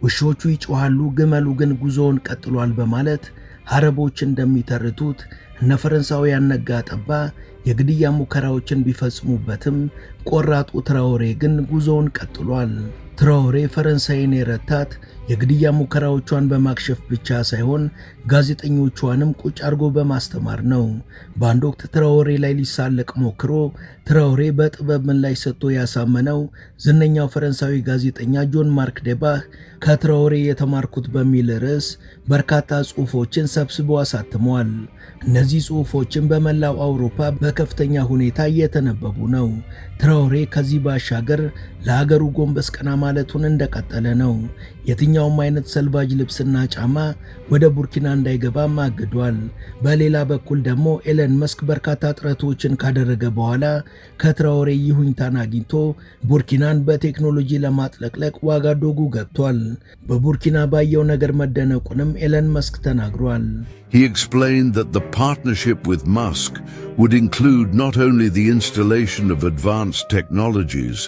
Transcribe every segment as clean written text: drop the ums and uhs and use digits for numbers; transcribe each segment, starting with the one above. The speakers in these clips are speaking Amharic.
ውሾቹ ይጮሃሉ ግመሉ ግን ጉዞውን ቀጥሏል በማለት አረቦች እንደሚተርቱት እነ ፈረንሳውያን ነጋ ጠባ የግድያ ሙከራዎችን ቢፈጽሙበትም ቆራጡ ትራኦሬ ግን ጉዞውን ቀጥሏል። ትራኦሬ ፈረንሳይን የረታት የግድያ ሙከራዎቿን በማክሸፍ ብቻ ሳይሆን ጋዜጠኞቿንም ቁጭ አርጎ በማስተማር ነው። በአንድ ወቅት ትራኦሬ ላይ ሊሳለቅ ሞክሮ ትራኦሬ በጥበብ ምላሽ ሰጥቶ ያሳመነው ዝነኛው ፈረንሳዊ ጋዜጠኛ ጆን ማርክ ዴባህ ከትራኦሬ የተማርኩት በሚል ርዕስ በርካታ ጽሑፎችን ሰብስቦ አሳትሟል። እነዚህ ጽሑፎችን በመላው አውሮፓ በከፍተኛ ሁኔታ እየተነበቡ ነው። ትራኦሬ ከዚህ ባሻገር ለሀገሩ ጎንበስ ቀና ማለቱን እንደቀጠለ ነው። የትኛውም አይነት ሰልቫጅ ልብስና ጫማ ወደ ቡርኪና እንዳይገባ አግዷል። በሌላ በኩል ደግሞ ኤለን መስክ በርካታ ጥረቶችን ካደረገ በኋላ ከትራኦሬ ይሁንታን አግኝቶ ቡርኪናን በቴክኖሎጂ ለማጥለቅለቅ ዋጋዶጉ ገብቷል። በቡርኪና ባየው ነገር መደነቁንም ኤለን መስክ ተናግሯል። He explained that the partnership with Musk would include not only the installation of advanced technologies,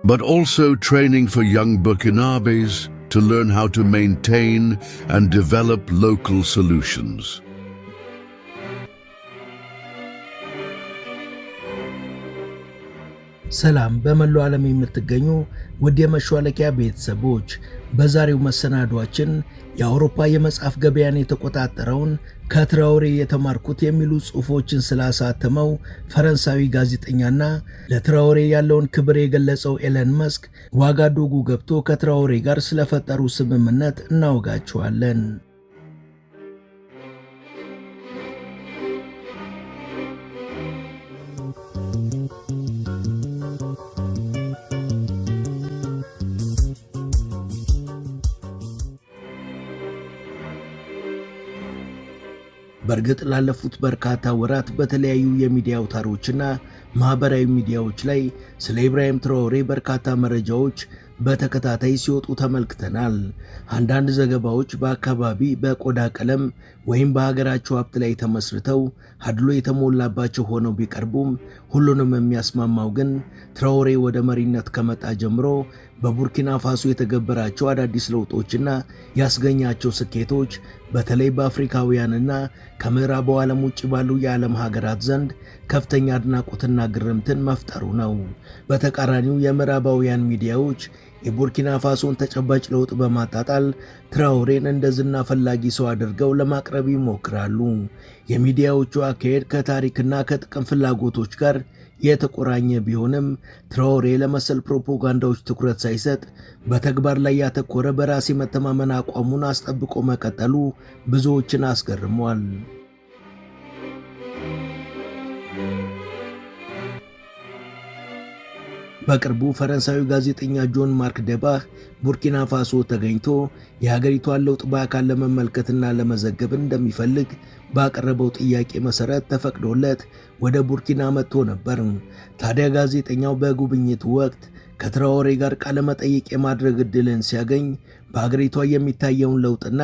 but also training for young Burkinabes to learn how to maintain and develop local solutions. ሰላም በመላው ዓለም የምትገኙ ውድ የመሿለኪያ ቤተሰቦች፣ በዛሬው መሰናዷችን የአውሮፓ የመጽሐፍ ገበያን የተቆጣጠረውን ከትራኦሬ የተማርኩት የሚሉ ጽሑፎችን ስላሳተመው ፈረንሳዊ ጋዜጠኛና ለትራኦሬ ያለውን ክብር የገለጸው ኤለን መስክ ዋጋዶጉ ገብቶ ከትራኦሬ ጋር ስለፈጠሩ ስምምነት እናወጋችኋለን። በእርግጥ ላለፉት በርካታ ወራት በተለያዩ የሚዲያ አውታሮችና ማህበራዊ ሚዲያዎች ላይ ስለ ኢብራሂም ትራኦሬ በርካታ መረጃዎች በተከታታይ ሲወጡ ተመልክተናል። አንዳንድ ዘገባዎች በአካባቢ በቆዳ ቀለም ወይም በሀገራቸው ሀብት ላይ ተመስርተው አድሎ የተሞላባቸው ሆነው ቢቀርቡም ሁሉንም የሚያስማማው ግን ትራኦሬ ወደ መሪነት ከመጣ ጀምሮ በቡርኪና ፋሶ የተገበራቸው አዳዲስ ለውጦችና ያስገኛቸው ስኬቶች በተለይ በአፍሪካውያንና ከምዕራቡ ዓለም ውጭ ባሉ የዓለም ሀገራት ዘንድ ከፍተኛ አድናቆትና ግርምትን መፍጠሩ ነው። በተቃራኒው የምዕራባውያን ሚዲያዎች የቡርኪና ፋሶን ተጨባጭ ለውጥ በማጣጣል ትራኦሬን እንደ ዝና ፈላጊ ሰው አድርገው ለማቅረብ ይሞክራሉ። የሚዲያዎቹ አካሄድ ከታሪክና ከጥቅም ፍላጎቶች ጋር የተቆራኘ ቢሆንም ትራኦሬ ለመሰል ፕሮፓጋንዳዎች ትኩረት ሳይሰጥ በተግባር ላይ ያተኮረ በራስ የመተማመን አቋሙን አስጠብቆ መቀጠሉ ብዙዎችን አስገርሟል። በቅርቡ ፈረንሳዊ ጋዜጠኛ ጆን ማርክ ዴባህ ቡርኪና ፋሶ ተገኝቶ የሀገሪቷን ለውጥ በአካል ለመመልከትና ለመዘገብ እንደሚፈልግ ባቀረበው ጥያቄ መሰረት ተፈቅዶለት ወደ ቡርኪና መጥቶ ነበር። ታዲያ ጋዜጠኛው በጉብኝቱ ወቅት ከትራኦሬ ጋር ቃለ መጠይቅ የማድረግ ዕድልን ሲያገኝ በአገሪቷ የሚታየውን ለውጥና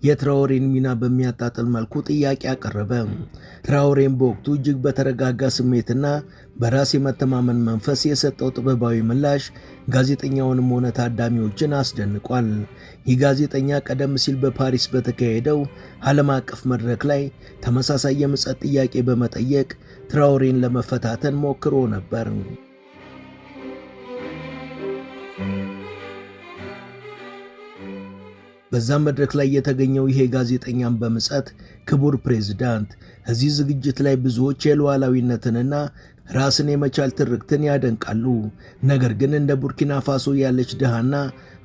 የትራኦሬን ሚና በሚያጣጥል መልኩ ጥያቄ አቀረበ። ትራኦሬን በወቅቱ እጅግ በተረጋጋ ስሜትና በራስ የመተማመን መንፈስ የሰጠው ጥበባዊ ምላሽ ጋዜጠኛውንም ሆነ ታዳሚዎችን አስደንቋል። ይህ ጋዜጠኛ ቀደም ሲል በፓሪስ በተካሄደው ዓለም አቀፍ መድረክ ላይ ተመሳሳይ የምጸት ጥያቄ በመጠየቅ ትራኦሬን ለመፈታተን ሞክሮ ነበር። በዛም መድረክ ላይ የተገኘው ይሄ ጋዜጠኛም በምጸት ክቡር ፕሬዝዳንት፣ እዚህ ዝግጅት ላይ ብዙዎች የሉዓላዊነትንና ራስን የመቻል ትርክትን ያደንቃሉ። ነገር ግን እንደ ቡርኪና ፋሶ ያለች ድሃና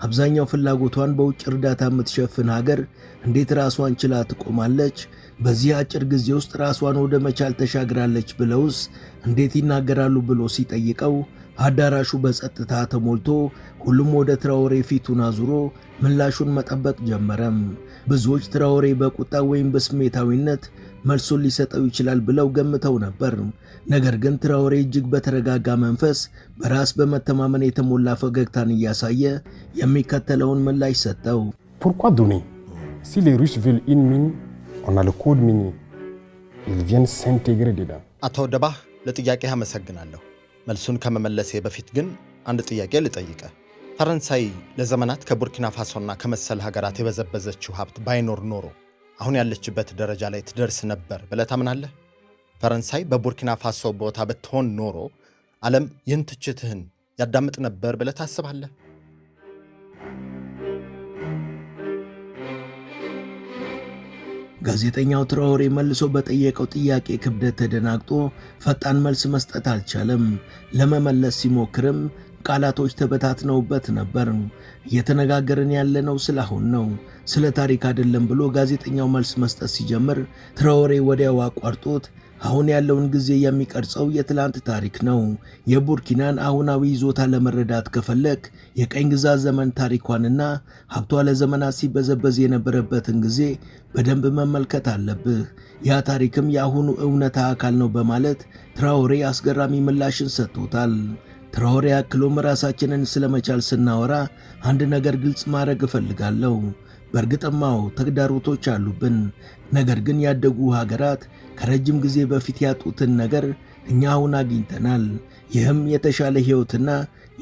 አብዛኛው ፍላጎቷን በውጭ እርዳታ የምትሸፍን ሀገር እንዴት ራሷን ችላ ትቆማለች? በዚህ አጭር ጊዜ ውስጥ ራሷን ወደ መቻል ተሻግራለች ብለውስ እንዴት ይናገራሉ ብሎ ሲጠይቀው አዳራሹ በጸጥታ ተሞልቶ ሁሉም ወደ ትራኦሬ ፊቱን አዙሮ ምላሹን መጠበቅ ጀመረም። ብዙዎች ትራኦሬ በቁጣ ወይም በስሜታዊነት መልሱን ሊሰጠው ይችላል ብለው ገምተው ነበር። ነገር ግን ትራኦሬ እጅግ በተረጋጋ መንፈስ በራስ በመተማመን የተሞላ ፈገግታን እያሳየ የሚከተለውን ምላሽ ሰጠው። Pourquoi donner? Si les Russes veulent une mine, on a le code minier. Ils viennent s'intégrer dedans. አቶ ደባህ ለጥያቄ አመሰግናለሁ። መልሱን ከመመለሴ በፊት ግን አንድ ጥያቄ ልጠይቀ። ፈረንሳይ ለዘመናት ከቡርኪና ፋሶና ከመሰል ሀገራት የበዘበዘችው ሀብት ባይኖር ኖሮ አሁን ያለችበት ደረጃ ላይ ትደርስ ነበር ብለህ ታምናለህ? ፈረንሳይ በቡርኪና ፋሶ ቦታ ብትሆን ኖሮ ዓለም ይህን ትችትህን ያዳምጥ ነበር ብለህ ታስባለህ? ጋዜጠኛው ትራኦሬ መልሶ በጠየቀው ጥያቄ ክብደት ተደናግጦ ፈጣን መልስ መስጠት አልቻለም። ለመመለስ ሲሞክርም ቃላቶች ተበታትነውበት ነበር። እየተነጋገርን ያለነው ስላሁን ነው፣ ስለ ታሪክ አይደለም ብሎ ጋዜጠኛው መልስ መስጠት ሲጀምር ትራኦሬ ወዲያው አቋርጦት አሁን ያለውን ጊዜ የሚቀርጸው የትላንት ታሪክ ነው። የቡርኪናን አሁናዊ ይዞታ ለመረዳት ከፈለክ የቀኝ ግዛት ዘመን ታሪኳንና ሀብቷ ለዘመናት ሲበዘበዝ የነበረበትን ጊዜ በደንብ መመልከት አለብህ። ያ ታሪክም የአሁኑ እውነታ አካል ነው በማለት ትራኦሬ አስገራሚ ምላሽን ሰጥቶታል። ትራኦሬ አክሎም ራሳችንን ስለመቻል ስናወራ አንድ ነገር ግልጽ ማድረግ እፈልጋለሁ። በእርግጥማው ተግዳሮቶች አሉብን። ነገር ግን ያደጉ ሀገራት ከረጅም ጊዜ በፊት ያጡትን ነገር እኛ አሁን አግኝተናል። ይህም የተሻለ ሕይወትና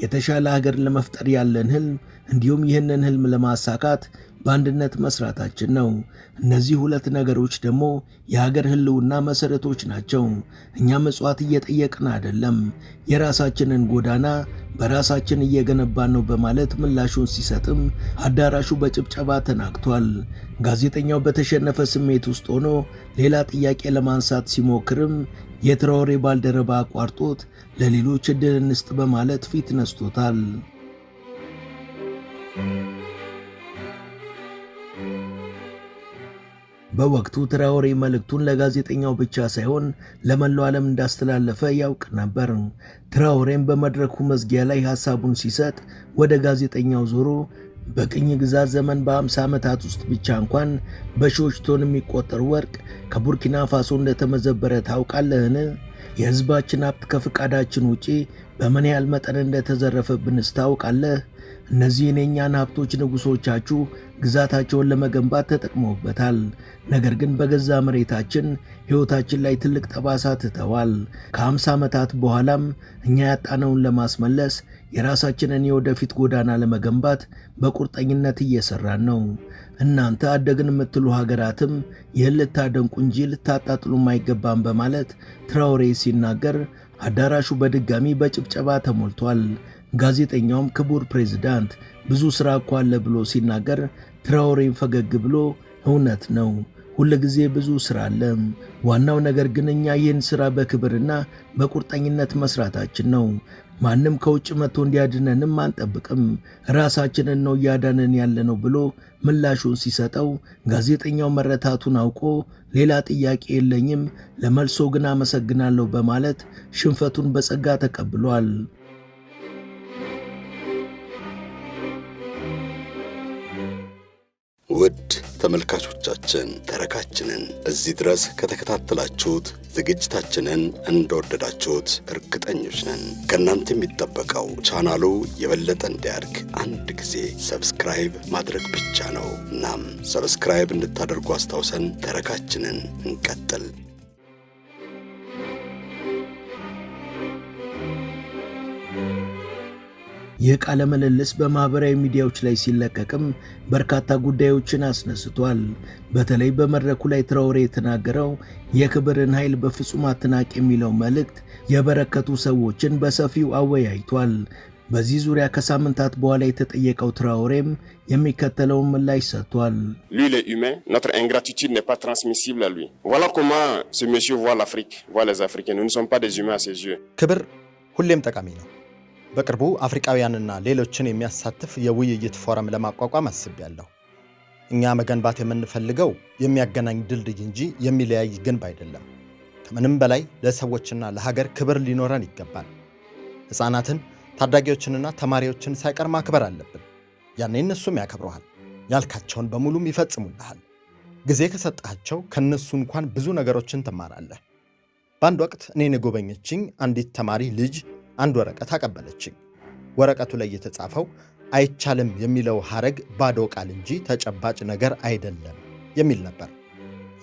የተሻለ ሀገር ለመፍጠር ያለን ህልም፣ እንዲሁም ይህንን ህልም ለማሳካት በአንድነት መስራታችን ነው። እነዚህ ሁለት ነገሮች ደግሞ የሀገር ህልውና መሰረቶች ናቸው። እኛ ምጽዋት እየጠየቅን አይደለም፣ የራሳችንን ጎዳና በራሳችን እየገነባን ነው በማለት ምላሹን ሲሰጥም አዳራሹ በጭብጨባ ተናግቷል። ጋዜጠኛው በተሸነፈ ስሜት ውስጥ ሆኖ ሌላ ጥያቄ ለማንሳት ሲሞክርም የትራኦሬ ባልደረባ አቋርጦት ለሌሎች ዕድል እንስጥ በማለት ፊት ነስቶታል። በወቅቱ ትራኦሬ መልእክቱን ለጋዜጠኛው ብቻ ሳይሆን ለመላው ዓለም እንዳስተላለፈ ያውቅ ነበር። ትራኦሬም በመድረኩ መዝጊያ ላይ ሐሳቡን ሲሰጥ ወደ ጋዜጠኛው ዞሮ በቅኝ ግዛት ዘመን በ50 ዓመታት ውስጥ ብቻ እንኳን በሺዎች ቶን የሚቆጠር ወርቅ ከቡርኪና ፋሶ እንደተመዘበረ ታውቃለህን? የሕዝባችን ሀብት ከፍቃዳችን ውጪ በምን ያህል መጠን እንደተዘረፈብንስ ታውቃለህ? እነዚህን የእኛን ሀብቶች ንጉሶቻችሁ ግዛታቸውን ለመገንባት ተጠቅመውበታል። ነገር ግን በገዛ መሬታችን ሕይወታችን ላይ ትልቅ ጠባሳ ትተዋል። ከ50 ዓመታት በኋላም እኛ ያጣነውን ለማስመለስ የራሳችንን የወደፊት ጎዳና ለመገንባት በቁርጠኝነት እየሰራን ነው። እናንተ አደግን የምትሉ ሀገራትም ይህን ልታደንቁ እንጂ ልታጣጥሉም አይገባም በማለት ትራኦሬ ሲናገር አዳራሹ በድጋሚ በጭብጨባ ተሞልቷል። ጋዜጠኛውም ክቡር ፕሬዝዳንት ብዙ ሥራ እኮ አለ ብሎ ሲናገር ትራኦሬም ፈገግ ብሎ እውነት ነው፣ ሁልጊዜ ብዙ ሥራ አለ። ዋናው ነገር ግን እኛ ይህን ሥራ በክብርና በቁርጠኝነት መስራታችን ነው። ማንም ከውጭ መጥቶ እንዲያድነንም አንጠብቅም፣ ራሳችንን ነው እያዳነን ያለነው ብሎ ምላሹን ሲሰጠው ጋዜጠኛው መረታቱን አውቆ ሌላ ጥያቄ የለኝም፣ ለመልሶ ግን አመሰግናለሁ በማለት ሽንፈቱን በጸጋ ተቀብሏል። ውድ ተመልካቾቻችን ተረካችንን እዚህ ድረስ ከተከታተላችሁት ዝግጅታችንን እንደወደዳችሁት እርግጠኞች ነን። ከእናንተ የሚጠበቀው ቻናሉ የበለጠ እንዲያድግ አንድ ጊዜ ሰብስክራይብ ማድረግ ብቻ ነው። እናም ሰብስክራይብ እንድታደርጉ አስታውሰን ተረካችንን እንቀጥል። ይህ ቃለ ምልልስ በማህበራዊ ሚዲያዎች ላይ ሲለቀቅም በርካታ ጉዳዮችን አስነስቷል። በተለይ በመድረኩ ላይ ትራኦሬ የተናገረው የክብርን ኃይል በፍጹም አትናቅ የሚለው መልእክት የበረከቱ ሰዎችን በሰፊው አወያይቷል። በዚህ ዙሪያ ከሳምንታት በኋላ የተጠየቀው ትራኦሬም የሚከተለውን ምላሽ ሰጥቷል። Lui, il est humain. Notre ingratitude n'est pas transmissible à lui. Voilà comment ce monsieur voit l'Afrique, voit les Africains. Nous ne sommes pas des humains à ses yeux. ክብር ሁሌም ጠቃሚ ነው። በቅርቡ አፍሪካውያንና ሌሎችን የሚያሳትፍ የውይይት ፎረም ለማቋቋም አስቤያለሁ። እኛ መገንባት የምንፈልገው የሚያገናኝ ድልድይ እንጂ የሚለያይ ግንብ አይደለም። ከምንም በላይ ለሰዎችና ለሀገር ክብር ሊኖረን ይገባል። ሕፃናትን፣ ታዳጊዎችንና ተማሪዎችን ሳይቀር ማክበር አለብን። ያኔ እነሱም ያከብረዋል፣ ያልካቸውን በሙሉም ይፈጽሙልሃል። ጊዜ ከሰጣቸው ከነሱ እንኳን ብዙ ነገሮችን ትማራለህ። በአንድ ወቅት እኔን የጎበኘችኝ አንዲት ተማሪ ልጅ አንድ ወረቀት አቀበለችኝ። ወረቀቱ ላይ የተጻፈው አይቻልም የሚለው ሐረግ ባዶ ቃል እንጂ ተጨባጭ ነገር አይደለም የሚል ነበር።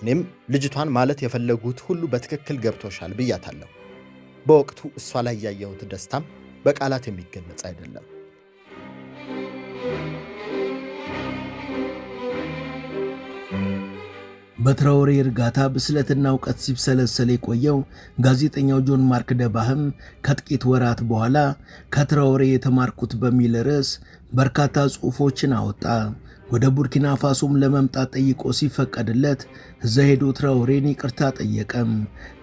እኔም ልጅቷን ማለት የፈለጉት ሁሉ በትክክል ገብቶሻል ብያታለሁ። በወቅቱ እሷ ላይ ያየሁት ደስታም በቃላት የሚገለጽ አይደለም። በትራኦሬ እርጋታ ብስለትና እውቀት ሲብሰለሰል የቆየው ጋዜጠኛው ጆን ማርክ ደባህም ከጥቂት ወራት በኋላ ከትራኦሬ የተማርኩት በሚል ርዕስ በርካታ ጽሑፎችን አወጣ። ወደ ቡርኪና ፋሶም ለመምጣት ጠይቆ ሲፈቀድለት እዛ ሄዶ ትራኦሬን ይቅርታ ጠየቀም።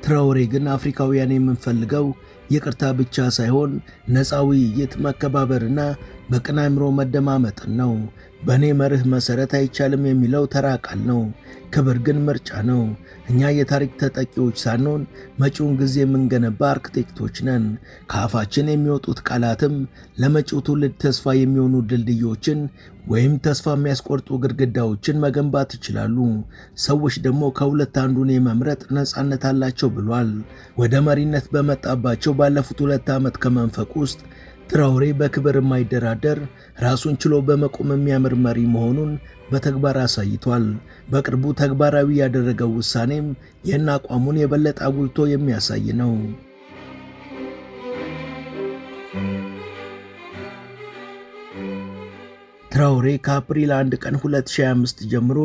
ትራኦሬ ግን አፍሪካውያን የምንፈልገው ይቅርታ ብቻ ሳይሆን ነፃ ውይይት፣ መከባበርና በቅን አእምሮ መደማመጥን ነው። በእኔ መርህ መሠረት አይቻልም የሚለው ተራ ቃል ነው። ክብር ግን ምርጫ ነው። እኛ የታሪክ ተጠቂዎች ሳንሆን መጪውን ጊዜ የምንገነባ አርክቴክቶች ነን። ከአፋችን የሚወጡት ቃላትም ለመጪው ትውልድ ተስፋ የሚሆኑ ድልድዮችን ወይም ተስፋ የሚያስቆርጡ ግድግዳዎችን መገንባት ይችላሉ። ሰዎች ደግሞ ከሁለት አንዱን የመምረጥ ነፃነት አላቸው ብሏል። ወደ መሪነት በመጣባቸው ባለፉት 2 ዓመት ከመንፈቅ ውስጥ ትራኦሬ በክብር የማይደራደር ራሱን ችሎ በመቆም የሚያምር መሪ መሆኑን በተግባር አሳይቷል። በቅርቡ ተግባራዊ ያደረገው ውሳኔም ይህን አቋሙን የበለጠ አጉልቶ የሚያሳይ ነው። ትራኦሬ ከአፕሪል 1 ቀን 2025 ጀምሮ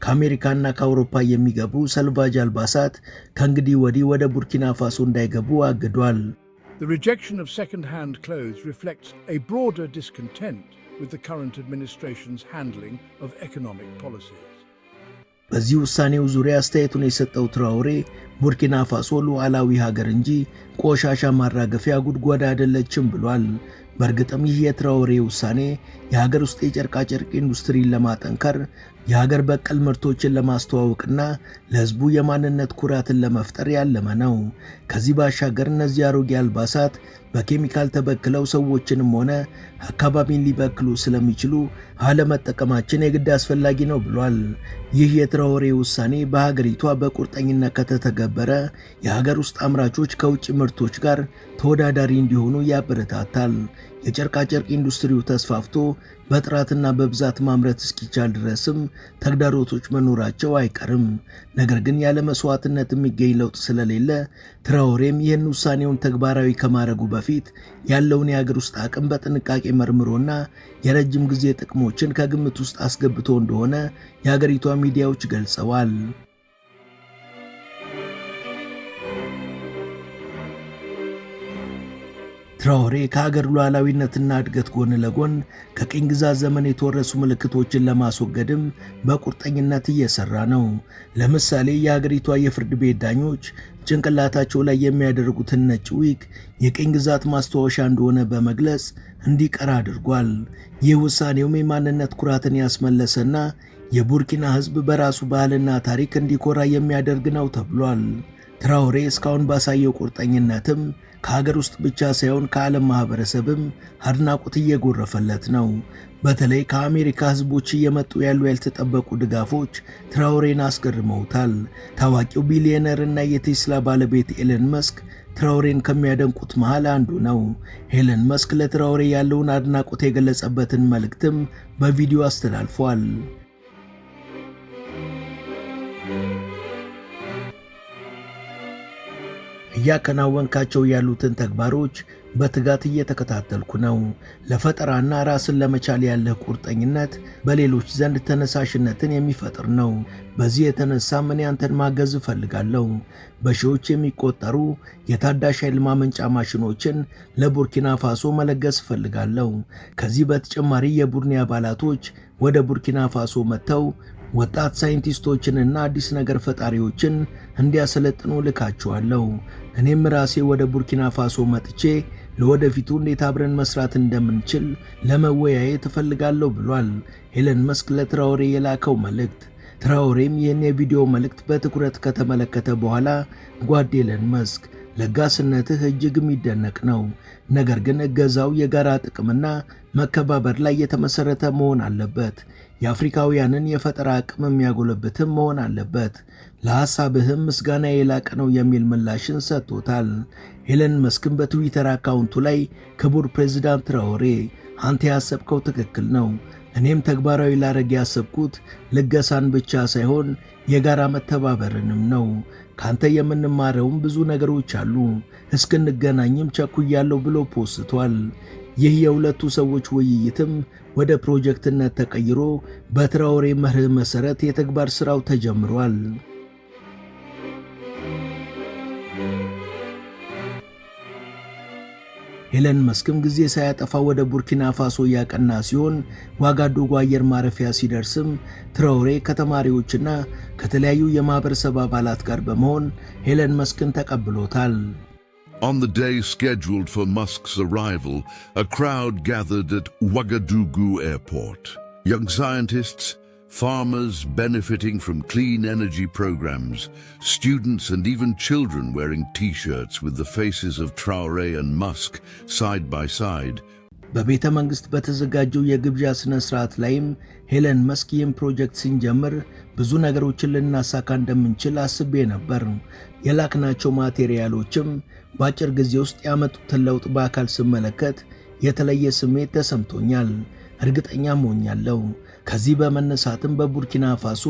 ከአሜሪካና ከአውሮፓ የሚገቡ ሰልቫጅ አልባሳት ከእንግዲህ ወዲህ ወደ ቡርኪና ፋሶ እንዳይገቡ አግዷል። The rejection of second-hand clothes reflects a broader discontent with the current administration's handling of economic policies. በዚህ ውሳኔው ዙሪያ አስተያየቱን የሰጠው ትራኦሬ ቡርኪና ፋሶ ሉዓላዊ ሀገር እንጂ ቆሻሻ ማራገፊያ ጉድጓድ አይደለችም ብሏል። በእርግጥም ይህ የትራኦሬ ውሳኔ የሀገር ውስጥ የጨርቃጨርቅ ኢንዱስትሪን ለማጠንከር የሀገር በቀል ምርቶችን ለማስተዋወቅና ለሕዝቡ የማንነት ኩራትን ለመፍጠር ያለመ ነው። ከዚህ ባሻገር እነዚህ አሮጌ አልባሳት በኬሚካል ተበክለው ሰዎችንም ሆነ አካባቢን ሊበክሉ ስለሚችሉ አለመጠቀማችን የግድ አስፈላጊ ነው ብሏል። ይህ የትራኦሬ ውሳኔ በሀገሪቷ በቁርጠኝነት ከተተገበረ የሀገር ውስጥ አምራቾች ከውጭ ምርቶች ጋር ተወዳዳሪ እንዲሆኑ ያበረታታል። የጨርቃጨርቅ ኢንዱስትሪው ተስፋፍቶ በጥራትና በብዛት ማምረት እስኪቻል ድረስም ተግዳሮቶች መኖራቸው አይቀርም። ነገር ግን ያለ መስዋዕትነት የሚገኝ ለውጥ ስለሌለ ትራኦሬም ይህን ውሳኔውን ተግባራዊ ከማድረጉ በፊት ያለውን የሀገር ውስጥ አቅም በጥንቃቄ መርምሮና የረጅም ጊዜ ጥቅሞችን ከግምት ውስጥ አስገብቶ እንደሆነ የሀገሪቷ ሚዲያዎች ገልጸዋል። ትራኦሬ ከሀገር ሉዓላዊነትና እድገት ጎን ለጎን ከቅኝ ግዛት ዘመን የተወረሱ ምልክቶችን ለማስወገድም በቁርጠኝነት እየሰራ ነው። ለምሳሌ የሀገሪቷ የፍርድ ቤት ዳኞች ጭንቅላታቸው ላይ የሚያደርጉትን ነጭ ዊግ የቅኝ ግዛት ማስታወሻ እንደሆነ በመግለጽ እንዲቀር አድርጓል። ይህ ውሳኔውም የማንነት ኩራትን ያስመለሰና የቡርኪና ሕዝብ በራሱ ባህልና ታሪክ እንዲኮራ የሚያደርግ ነው ተብሏል። ትራኦሬ እስካሁን ባሳየው ቁርጠኝነትም ከሀገር ውስጥ ብቻ ሳይሆን ከዓለም ማህበረሰብም አድናቆት እየጎረፈለት ነው። በተለይ ከአሜሪካ ህዝቦች እየመጡ ያሉ ያልተጠበቁ ድጋፎች ትራኦሬን አስገርመውታል። ታዋቂው ቢሊዮነር እና የቴስላ ባለቤት ኤለን መስክ ትራኦሬን ከሚያደንቁት መሃል አንዱ ነው። ኤለን መስክ ለትራኦሬ ያለውን አድናቆት የገለጸበትን መልእክትም በቪዲዮ አስተላልፏል። እያከናወንካቸው ያሉትን ተግባሮች በትጋት እየተከታተልኩ ነው። ለፈጠራና ራስን ለመቻል ያለህ ቁርጠኝነት በሌሎች ዘንድ ተነሳሽነትን የሚፈጥር ነው። በዚህ የተነሳ እኔ አንተን ማገዝ እፈልጋለሁ። በሺዎች የሚቆጠሩ የታዳሽ ኃይል ማመንጫ ማሽኖችን ለቡርኪና ፋሶ መለገስ እፈልጋለሁ። ከዚህ በተጨማሪ የቡድኔ አባላቶች ወደ ቡርኪና ፋሶ መጥተው ወጣት ሳይንቲስቶችንና አዲስ ነገር ፈጣሪዎችን እንዲያሰለጥኑ ልካቸዋለሁ። እኔም ራሴ ወደ ቡርኪና ፋሶ መጥቼ ለወደፊቱ እንዴት አብረን መስራት እንደምንችል ለመወያየት እፈልጋለሁ ብሏል ኤለን መስክ ለትራኦሬ የላከው መልእክት። ትራኦሬም ይህን የቪዲዮ መልእክት በትኩረት ከተመለከተ በኋላ ጓድ ኤለን መስክ ለጋስነትህ እጅግ የሚደነቅ ነው። ነገር ግን እገዛው የጋራ ጥቅምና መከባበር ላይ የተመሰረተ መሆን አለበት። የአፍሪካውያንን የፈጠራ አቅም የሚያጎለብትም መሆን አለበት። ለሐሳብህም ምስጋና የላቀ ነው የሚል ምላሽን ሰጥቶታል። ኤለን መስክን በትዊተር አካውንቱ ላይ ክቡር ፕሬዝዳንት ትራኦሬ አንተ ያሰብከው ትክክል ነው። እኔም ተግባራዊ ላረግ ያሰብኩት ልገሳን ብቻ ሳይሆን የጋራ መተባበርንም ነው። ካንተ የምንማረውም ብዙ ነገሮች አሉ። እስክንገናኝም ቸኩያለሁ ብሎ ፖስቷል። ይህ የሁለቱ ሰዎች ውይይትም ወደ ፕሮጀክትነት ተቀይሮ በትራኦሬ መርህ መሰረት የተግባር ስራው ተጀምሯል። ኤለን መስክም ጊዜ ሳያጠፋ ወደ ቡርኪና ፋሶ ያቀና ሲሆን ዋጋዱጉ አየር ማረፊያ ሲደርስም ትራኦሬ ከተማሪዎችና ከተለያዩ የማህበረሰብ አባላት ጋር በመሆን ኤለን መስክን ተቀብሎታል። On the day scheduled for Musk's arrival, a crowd gathered at Ouagadougou Airport. Young scientists, farmers benefiting from clean energy programs, students and even children wearing T-shirts with the faces of Traoré and Musk side by side. በቤተ መንግስት በተዘጋጀው የግብዣ ስነ ስርዓት ላይም ኤለን መስክ ይህን ፕሮጀክት ሲንጀምር ብዙ ነገሮችን ልናሳካ እንደምንችል አስቤ ነበር። የላክናቸው ማቴሪያሎችም በአጭር ጊዜ ውስጥ ያመጡትን ለውጥ በአካል ስመለከት የተለየ ስሜት ተሰምቶኛል፣ እርግጠኛም ሆኛለሁ። ከዚህ በመነሳትም በቡርኪና ፋሶ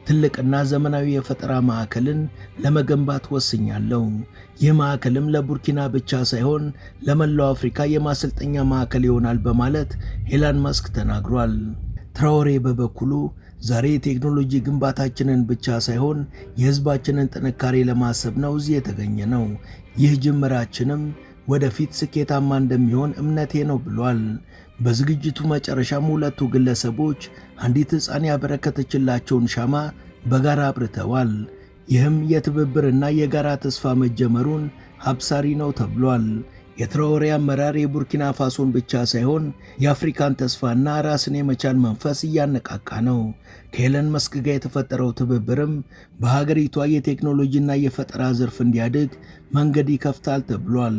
ትልቅና ዘመናዊ የፈጠራ ማዕከልን ለመገንባት ወስኛለሁ። ይህ ማዕከልም ለቡርኪና ብቻ ሳይሆን ለመላው አፍሪካ የማሰልጠኛ ማዕከል ይሆናል በማለት ኤለን መስክ ተናግሯል። ትራኦሬ በበኩሉ ዛሬ የቴክኖሎጂ ግንባታችንን ብቻ ሳይሆን የህዝባችንን ጥንካሬ ለማሰብ ነው እዚህ የተገኘ ነው። ይህ ጅምራችንም ወደፊት ስኬታማ እንደሚሆን እምነቴ ነው ብሏል። በዝግጅቱ መጨረሻም ሁለቱ ግለሰቦች አንዲት ሕፃን ያበረከተችላቸውን ሻማ በጋራ አብርተዋል። ይህም የትብብርና የጋራ ተስፋ መጀመሩን አብሳሪ ነው ተብሏል። የትራኦሬ አመራር የቡርኪና ፋሶን ብቻ ሳይሆን የአፍሪካን ተስፋና ራስን የመቻል መንፈስ እያነቃቃ ነው። ከኤለን መስክ ጋር የተፈጠረው ትብብርም በሀገሪቷ የቴክኖሎጂና የፈጠራ ዘርፍ እንዲያድግ መንገድ ይከፍታል ተብሏል።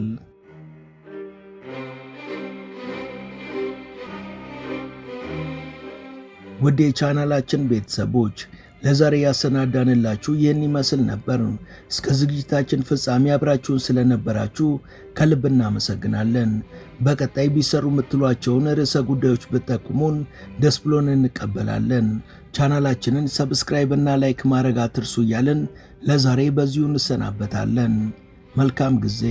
ውድ የቻናላችን ቤተሰቦች ለዛሬ ያሰናዳንላችሁ ይህን ይመስል ነበር። እስከ ዝግጅታችን ፍጻሜ አብራችሁን ስለነበራችሁ ከልብ እናመሰግናለን። በቀጣይ ቢሰሩ የምትሏቸውን ርዕሰ ጉዳዮች ብትጠቁሙን ደስ ብሎን እንቀበላለን። ቻናላችንን ሰብስክራይብ እና ላይክ ማድረግ አትርሱ እያልን ለዛሬ በዚሁ እንሰናበታለን። መልካም ጊዜ